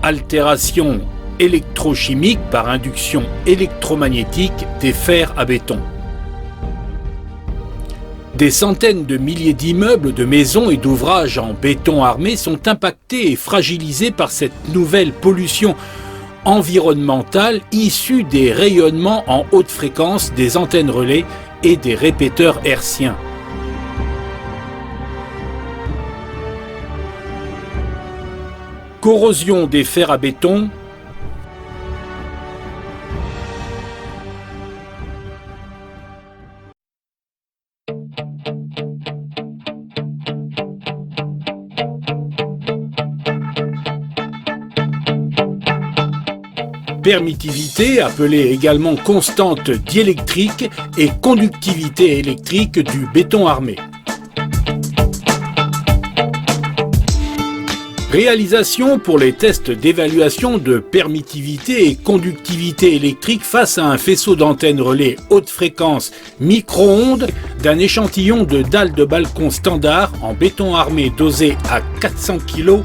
altération électrochimique par induction électromagnétique des fers à béton. Des centaines de milliers d'immeubles, de maisons et d'ouvrages en béton armé sont impactés et fragilisés par cette nouvelle pollution environnementale issue des rayonnements en haute fréquence des antennes relais et des répéteurs hertziens. Corrosion des fers à béton, permittivité, appelée également constante diélectrique, et conductivité électrique du béton armé. Réalisation pour les tests d'évaluation de permittivité et conductivité électrique face à un faisceau d'antennes relais haute fréquence micro-ondes d'un échantillon de dalles de balcon standard en béton armé dosé à 400 kg.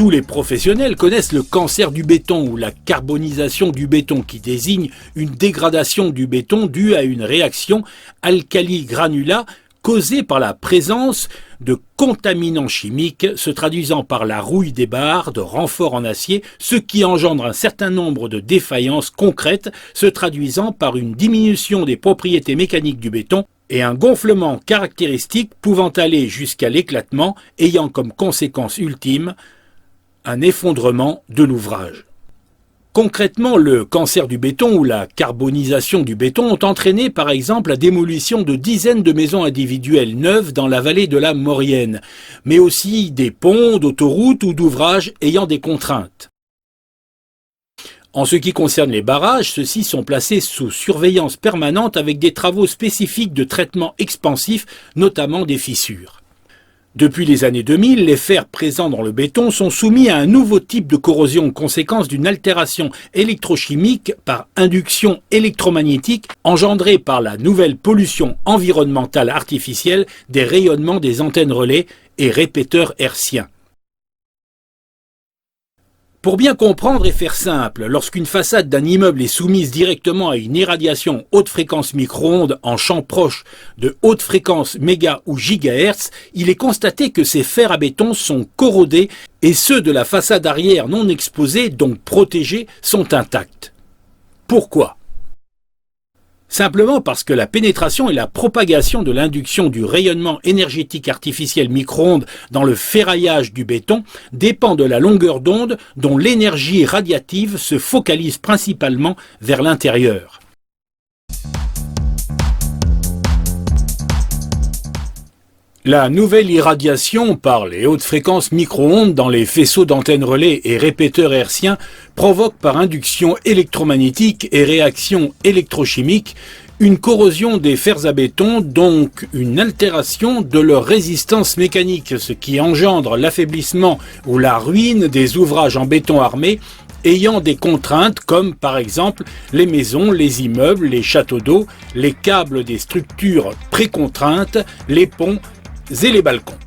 Tous les professionnels connaissent le cancer du béton ou la carbonisation du béton qui désigne une dégradation du béton due à une réaction alcali-granulat causée par la présence de contaminants chimiques se traduisant par la rouille des barres de renforts en acier, ce qui engendre un certain nombre de défaillances concrètes se traduisant par une diminution des propriétés mécaniques du béton et un gonflement caractéristique pouvant aller jusqu'à l'éclatement ayant comme conséquence ultime un effondrement de l'ouvrage. Concrètement, le cancer du béton ou la carbonisation du béton ont entraîné par exemple la démolition de dizaines de maisons individuelles neuves dans la vallée de la Maurienne, mais aussi des ponts, d'autoroutes ou d'ouvrages ayant des contraintes. En ce qui concerne les barrages, ceux-ci sont placés sous surveillance permanente avec des travaux spécifiques de traitement expansif, notamment des fissures. Depuis les années 2000, les fers présents dans le béton sont soumis à un nouveau type de corrosion, conséquence d'une altération électrochimique par induction électromagnétique engendrée par la nouvelle pollution environnementale artificielle des rayonnements des antennes relais et répéteurs hertziens. Pour bien comprendre et faire simple, lorsqu'une façade d'un immeuble est soumise directement à une irradiation haute fréquence micro-ondes en champ proche de haute fréquence méga ou gigahertz, il est constaté que ces fers à béton sont corrodés et ceux de la façade arrière non exposés, donc protégés, sont intacts. Pourquoi ? Simplement parce que la pénétration et la propagation de l'induction du rayonnement énergétique artificiel micro-ondes dans le ferraillage du béton dépend de la longueur d'onde dont l'énergie radiative se focalise principalement vers l'intérieur. La nouvelle irradiation par les hautes fréquences micro-ondes dans les faisceaux d'antennes relais et répéteurs hertziens provoque par induction électromagnétique et réaction électrochimique Une corrosion des fers à béton, donc une altération de leur résistance mécanique, ce qui engendre l'affaiblissement ou la ruine des ouvrages en béton armé ayant des contraintes comme par exemple les maisons, les immeubles, les châteaux d'eau, les câbles des structures précontraintes, les ponts et les balcons.